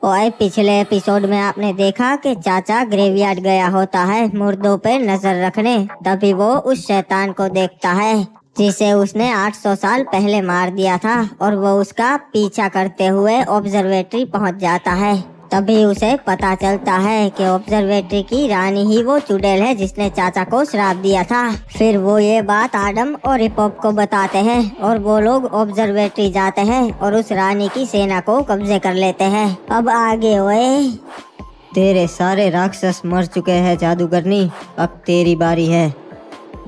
और पिछले एपिसोड में आपने देखा कि चाचा ग्रेवयार्ड गया होता है मुर्दों पे नजर रखने। तभी वो उस शैतान को देखता है जिसे उसने 800 साल पहले मार दिया था, और वो उसका पीछा करते हुए ऑब्जर्वेटरी पहुंच जाता है। तभी उसे पता चलता है कि ऑब्जर्वेटरी की रानी ही वो चुड़ैल है जिसने चाचा को श्राप दिया था। फिर वो ये बात आडम और हिप्पोप को बताते हैं और वो लोग ऑब्जर्वेटरी जाते हैं और उस रानी की सेना को कब्जे कर लेते हैं। अब आगे हुए। तेरे सारे राक्षस मर चुके हैं जादूगरनी, अब तेरी बारी है।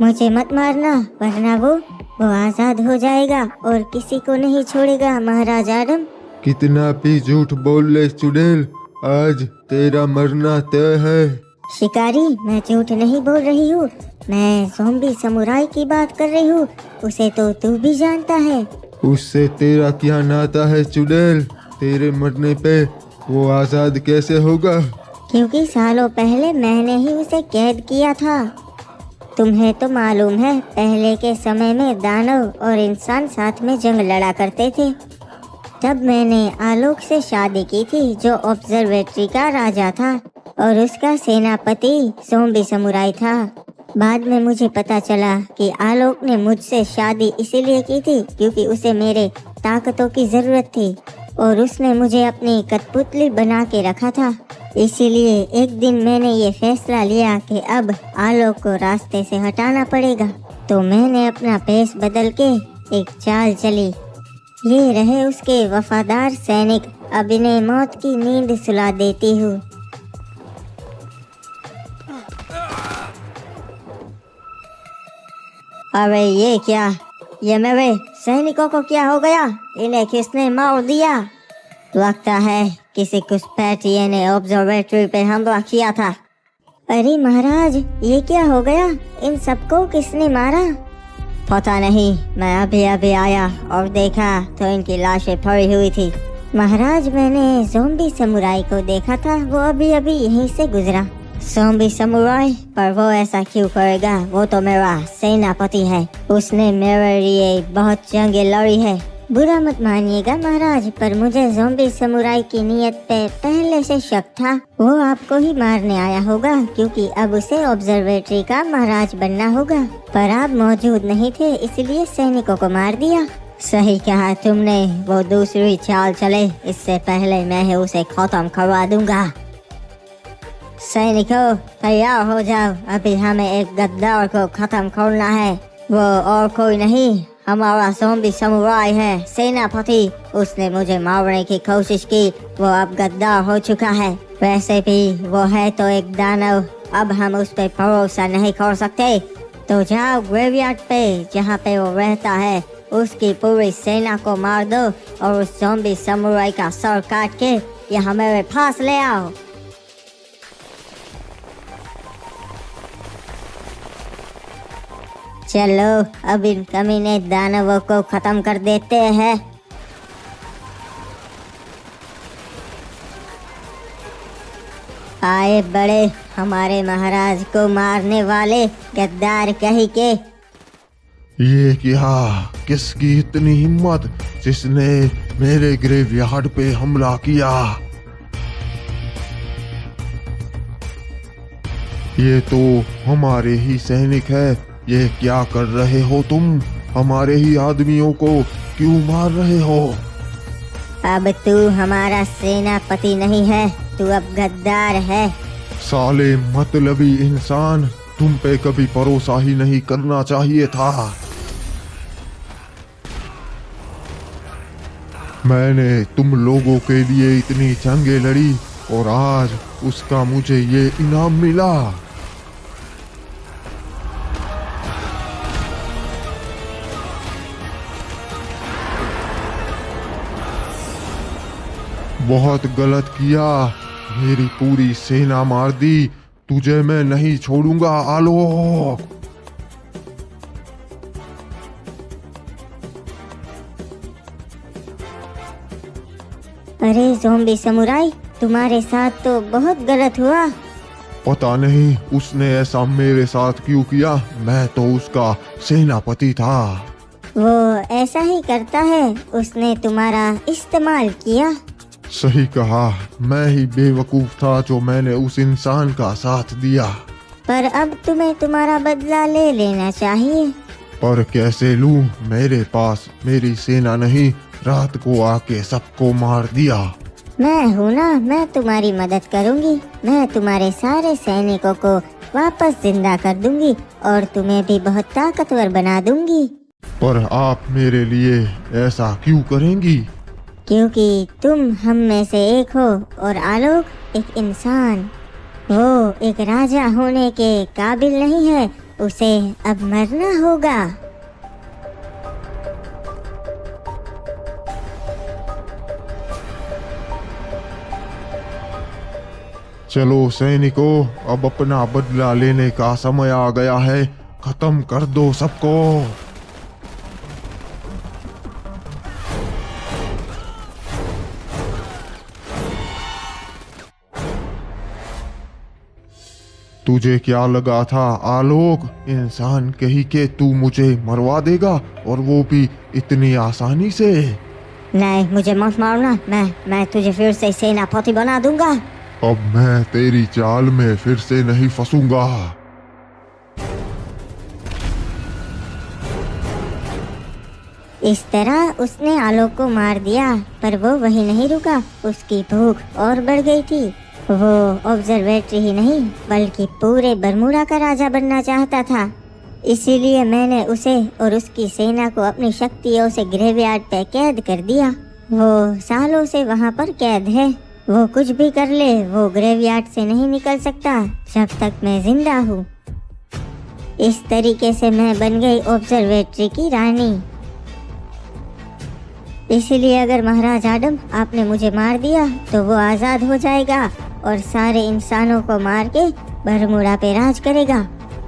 मुझे मत मारना, वरना वो आजाद हो जाएगा और किसी को नहीं छोड़ेगा महाराज आडम। कितना भी झूठ बोल ले चुड़ैल, आज तेरा मरना तय है। शिकारी, मैं झूठ नहीं बोल रही हूँ, मैं ज़ॉम्बी समुराई की बात कर रही हूँ। उसे तो तू भी जानता है। उससे तेरा क्या नाता है चुड़ैल? तेरे मरने पे वो आजाद कैसे होगा? क्योंकि सालों पहले मैंने ही उसे कैद किया था। तुम्हें तो मालूम है, पहले के समय में दानव और इंसान साथ में जंग लड़ा करते थे। तब मैंने आलोक से शादी की थी, जो ऑब्जर्वेटरी का राजा था, और उसका सेनापति ज़ॉम्बी समुराई था। बाद में मुझे पता चला कि आलोक ने मुझसे शादी इसीलिए की थी क्योंकि उसे मेरे ताकतों की जरूरत थी, और उसने मुझे अपनी कठपुतली बना के रखा था। इसीलिए एक दिन मैंने ये फैसला लिया कि अब आलोक को रास्ते से हटाना पड़ेगा। तो मैंने अपना भेष बदल के एक चाल चली। ये रहे उसके वफादार सैनिक, अब इन्हें मौत की नींद सुला देती हूँ। अबे ये क्या? ये मेरे सैनिकों को क्या हो गया? इन्हें किसने मार दिया? लगता है किसी घुसपैठिए ने ऑब्जर्वेटरी पे हमला किया था। अरे महाराज, ये क्या हो गया? इन सबको किसने मारा? पता नहीं, मैं अभी अभी आया और देखा तो इनकी लाशें पड़ी हुई थी। महाराज, मैंने ज़ॉम्बी समुराई को देखा था, वो अभी अभी यहीं से गुजरा। Zombie samurai? पर वो ऐसा क्यों करेगा? वो तो मेरा सेनापति है, उसने मेरे लिए बहुत जंगें लड़ी है। बुरा मत मानिएगा महाराज, पर मुझे ज़ॉम्बी समुराई की नीयत पे पहले से शक था। वो आपको ही मारने आया होगा क्योंकि अब उसे ऑब्जर्वेटरी का महाराज बनना होगा, पर आप मौजूद नहीं थे इसलिए सैनिकों को मार दिया। सही कहा तुमने, वो दूसरी चाल चले, इससे पहले मैं उसे खत्म करवा दूंगा। सैनिकों, तैयार हो जाओ, अभी हमें एक गद्दार को खत्म करना है। वो और कोई नहीं, हमारा ज़ॉम्बी समुराई है, सेनापति। उसने मुझे मारने की कोशिश की, वो अब गद्दार हो चुका है। वैसे भी वो है तो एक दानव, अब हम उस पे भरोसा नहीं कर सकते। तो जाओ ग्रेवयार्ड पे जहाँ पे वो रहता है, उसकी पूरी सेना को मार दो और उस ज़ॉम्बी समुराई का सर काट के यहाँ मेरे पास ले आओ। चलो, अब इन कमीने दानवों को खत्म कर देते हैं। आए बड़े, हमारे महाराज को मारने वाले गद्दार कहीं के। ये क्या? किसकी इतनी हिम्मत जिसने मेरे ग्रेवयार्ड पे हमला किया? ये तो हमारे ही सैनिक है। ये क्या कर रहे हो तुम? हमारे ही आदमियों को क्यों मार रहे हो? अब तू हमारा सेनापति नहीं है, तू अब गद्दार है। साले मतलबी इंसान, तुम पे कभी भरोसा ही नहीं करना चाहिए था। मैंने तुम लोगों के लिए इतनी जंगें लड़ी और आज उसका मुझे ये इनाम मिला। बहुत गलत किया, मेरी पूरी सेना मार दी। तुझे मैं नहीं छोड़ूंगा आलोक। अरे ज़ॉम्बी समुराई, तुम्हारे साथ तो बहुत गलत हुआ। पता नहीं उसने ऐसा मेरे साथ क्यों किया, मैं तो उसका सेनापति था। वो ऐसा ही करता है, उसने तुम्हारा इस्तेमाल किया। सही कहा, मैं ही बेवकूफ था जो मैंने उस इंसान का साथ दिया। पर अब तुम्हें तुम्हारा बदला ले लेना चाहिए। पर कैसे लूं? मेरे पास मेरी सेना नहीं, रात को आके सबको मार दिया। मैं हूँ ना, मैं तुम्हारी मदद करूँगी। मैं तुम्हारे सारे सैनिकों को वापस जिंदा कर दूंगी और तुम्हें भी बहुत ताकतवर बना दूंगी। पर आप मेरे लिए ऐसा क्यों करेंगी? क्योंकि तुम हम में से एक हो और आलोक एक इंसान। वो एक राजा होने के काबिल नहीं है, उसे अब मरना होगा। चलो सैनिकों, अब अपना बदला लेने का समय आ गया है। खत्म कर दो सबको। तुझे क्या लगा था आलोक, इंसान कही के तू मुझे मरवा देगा, और वो भी इतनी आसानी से? नहीं, मुझे मत मारना। मैं तुझे फिर से सेनापति बना दूंगा। अब मैं तेरी चाल में फिर से नहीं फंसूंगा। इस तरह उसने आलोक को मार दिया, पर वो वही नहीं रुका। उसकी भूख और बढ़ गई थी। वो ऑब्जर्वेटरी ही नहीं बल्कि पूरे बरमूडा का राजा बनना चाहता था। इसीलिए मैंने उसे और उसकी सेना को अपनी शक्तियों से ग्रेवयार्ड पे कैद कर दिया। वो सालों से वहाँ पर कैद है। वो कुछ भी कर ले, वो ग्रेवयार्ड से नहीं निकल सकता जब तक मैं जिंदा हूँ। इस तरीके से मैं बन गई ऑब्जर्वेटरी की रानी। इसीलिए अगर महाराज आडम आपने मुझे मार दिया तो वो आज़ाद हो जाएगा और सारे इंसानों को मार के बरमूडा पे राज करेगा।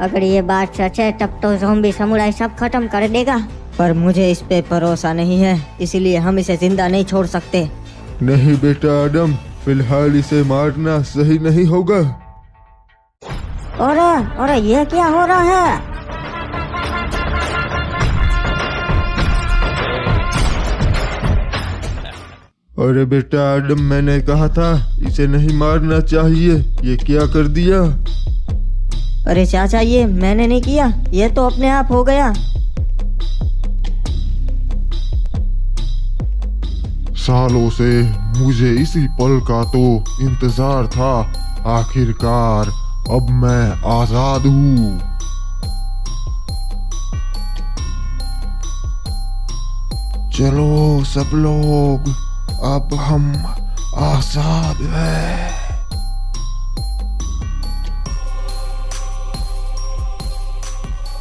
अगर ये बात सच है तब तो ज़ॉम्बी समुदाय सब खत्म कर देगा। पर मुझे इस पे भरोसा नहीं है, इसीलिए हम इसे जिंदा नहीं छोड़ सकते। नहीं बेटा आडम, फिलहाल इसे मारना सही नहीं होगा। अरे ये क्या हो रहा है? अरे बेटा आडम, मैंने कहा था इसे नहीं मारना चाहिए, ये क्या कर दिया? अरे चाचा, ये मैंने नहीं किया, ये तो अपने आप हो गया। सालों से मुझे इसी पल का तो इंतजार था। आखिरकार अब मैं आजाद हूँ। चलो सब लोग, अब हम आजाद हैं।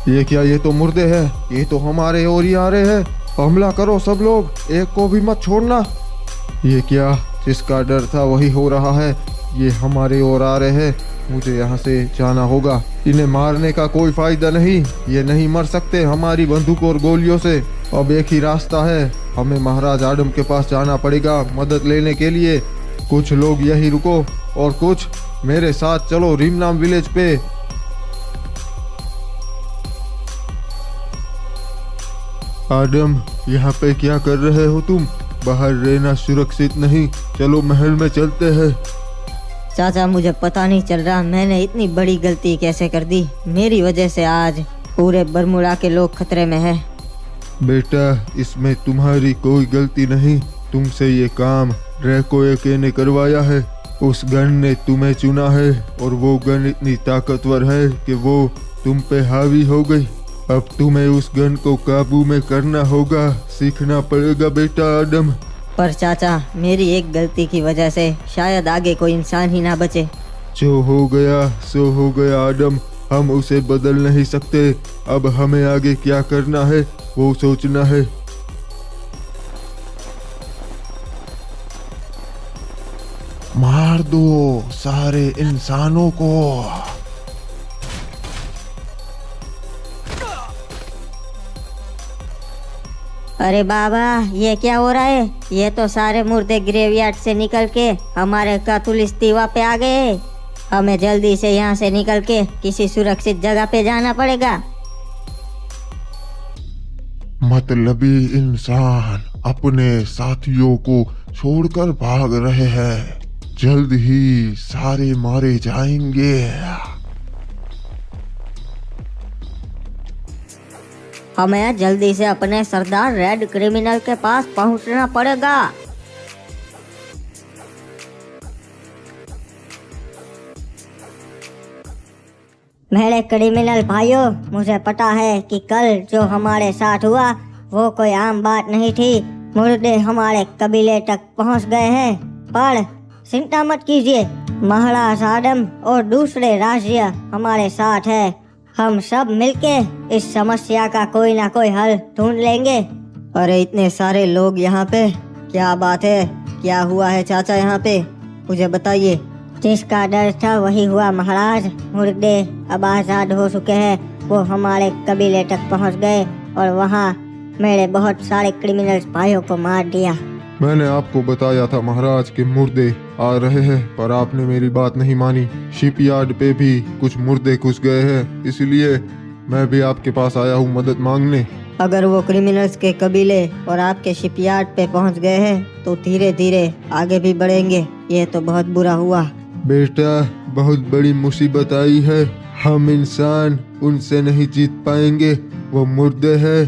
ये क्या? ये तो मुर्दे हैं। ये तो हमारे ओर ही आ रहे हैं। हमला करो सब लोग, एक को भी मत छोड़ना। ये क्या? जिसका डर था वही हो रहा है। ये हमारे ओर आ रहे हैं। मुझे यहाँ से जाना होगा। इन्हें मारने का कोई फायदा नहीं। ये नहीं मर सकते हमारी बंदूक और गोलियों से। अब एक ही रास्ता है, हमें महाराज आडम के पास जाना पड़ेगा मदद लेने के लिए। कुछ लोग यही रुको और कुछ मेरे साथ चलो रीमनाम विलेज पे। आडम, यहाँ पे क्या कर रहे हो तुम? बाहर रहना सुरक्षित नहीं। चलो महल में चलते हैं। चाचा, मुझे पता नहीं चल रहा मैंने इतनी बड़ी गलती कैसे कर दी। मेरी वजह से आज पूरे बरमूडा के लोग खतरे में हैं। बेटा, इसमें तुम्हारी कोई गलती नहीं। तुमसे ये काम ड्रैको एके ने करवाया है। उस गन ने तुम्हें चुना है और वो गन इतनी ताकतवर है कि वो तुम पे हावी हो गई। अब तुम्हें उस गन को काबू में करना होगा। सीखना पड़ेगा बेटा आडम। पर चाचा, मेरी एक गलती की वजह से शायद आगे कोई इंसान ही ना बचे। जो हो गया सो हो गया आडम, हम उसे बदल नहीं सकते। अब हमें आगे क्या करना है वो सोचना है। मार दो सारे इंसानों को। अरे बाबा, ये क्या हो रहा है? ये तो सारे मुर्दे ग्रेवयार्ड से निकल के हमारे कातुलिस्तीवा पे आ गए। हमें जल्दी से यहाँ से निकल के किसी सुरक्षित जगह पे जाना पड़ेगा। मतलबी इंसान अपने साथियों को छोड़कर भाग रहे हैं। जल्द ही सारे मारे जाएंगे। हमें जल्दी से अपने सरदार रेड क्रिमिनल के पास पहुंचना पड़ेगा। मेरे क्रिमिनल भाइयों, मुझे पता है कि कल जो हमारे साथ हुआ वो कोई आम बात नहीं थी। मुर्दे हमारे कबीले तक पहुंच गए हैं, पर चिंता मत कीजिए, महाराज आदम और दूसरे राज्य हमारे साथ है। हम सब मिलके इस समस्या का कोई ना कोई हल ढूंढ लेंगे। अरे इतने सारे लोग यहाँ पे, क्या बात है? क्या हुआ है चाचा यहाँ पे? मुझे बताइए। जिसका डर था वही हुआ महाराज। मुर्दे अब आजाद हो चुके हैं। वो हमारे कबीले तक पहुँच गए और वहाँ मेरे बहुत सारे क्रिमिनल्स भाइयों को मार दिया। मैंने आपको बताया था महाराज कि मुर्दे आ रहे हैं, पर आपने मेरी बात नहीं मानी। शिपयार्ड पे भी कुछ मुर्दे घुस गए हैं, इसलिए मैं भी आपके पास आया हूँ मदद मांगने। अगर वो क्रिमिनल्स के कबीले और आपके शिपयार्ड पे पहुंच गए हैं तो धीरे धीरे आगे भी बढ़ेंगे। ये तो बहुत बुरा हुआ। बेटा, बहुत बड़ी मुसीबत आई है। हम इंसान उनसे नहीं जीत पाएंगे। वो मुर्दे हैं,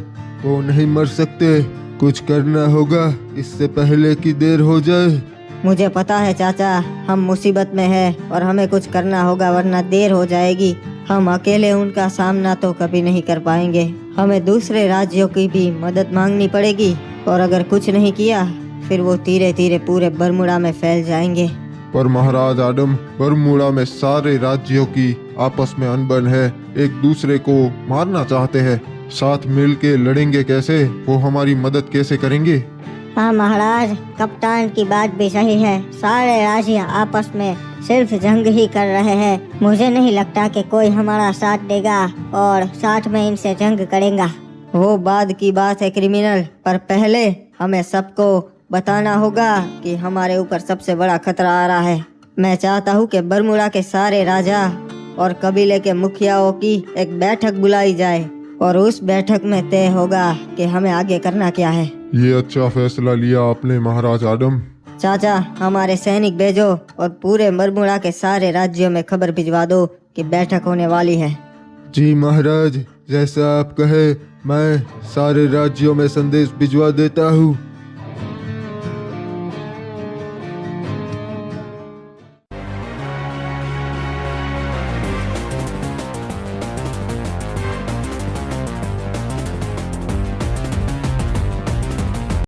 वो नहीं मर सकते। कुछ करना होगा इससे पहले कि देर हो जाए। मुझे पता है चाचा, हम मुसीबत में हैं और हमें कुछ करना होगा वरना देर हो जाएगी। हम अकेले उनका सामना तो कभी नहीं कर पाएंगे। हमें दूसरे राज्यों की भी मदद मांगनी पड़ेगी और अगर कुछ नहीं किया फिर वो धीरे धीरे पूरे बरमुडा में फैल जाएंगे। पर महाराज आदम, बरमूडा में सारे राज्यों की आपस में अनबन है, एक दूसरे को मारना चाहते हैं। साथ मिलके लड़ेंगे कैसे? वो हमारी मदद कैसे करेंगे? हाँ महाराज, कप्तान की बात भी सही है। सारे राज्य आपस में सिर्फ जंग ही कर रहे हैं। मुझे नहीं लगता कि कोई हमारा साथ देगा और साथ में इनसे जंग करेगा। वो बाद की बात है क्रिमिनल, पर पहले हमें सबको बताना होगा कि हमारे ऊपर सबसे बड़ा खतरा आ रहा है। मैं चाहता हूँ कि बरमुडा के सारे राजा और कबीले के मुखियाओं की एक बैठक बुलाई जाए और उस बैठक में तय होगा कि हमें आगे करना क्या है। ये अच्छा फैसला लिया आपने महाराज आदम। चाचा, हमारे सैनिक भेजो और पूरे बरमुडा के सारे राज्यों में खबर भिजवा दो कि बैठक होने वाली है। जी महाराज, जैसा आप कहे मैं सारे राज्यों में संदेश भिजवा देता हूँ।